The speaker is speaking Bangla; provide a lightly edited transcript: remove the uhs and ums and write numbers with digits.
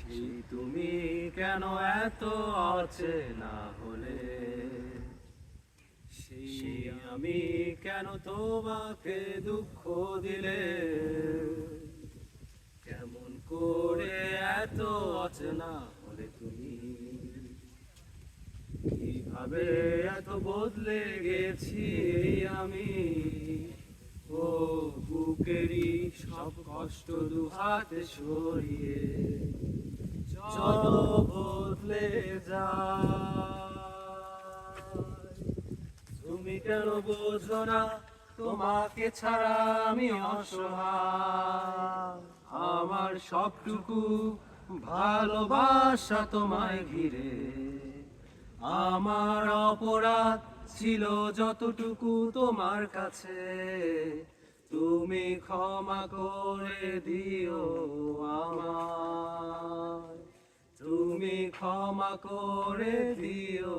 সেই তুমি কেন এত অচেনা হলে, সেই আমি কেন তোমাকে দুঃখ দিলে, কেমন করে এত অচেনা হলে তুমি, কিভাবে এত বদলে গেছি আমি, ও বুকেরই সব কষ্ট দুহাতে সরিয়ে চলো বদলে যায়। তুমি কেন বোঝো না তোমাকে ছাড়া আমি অসহায়, আমার সবটুকু ভালোবাসা তোমায় ঘিরে, আমার অপরাধ ছিল যতটুকু তোমার কাছে, তুমি ক্ষমা করে দিও আমায়, তুমি ক্ষমা করে দিও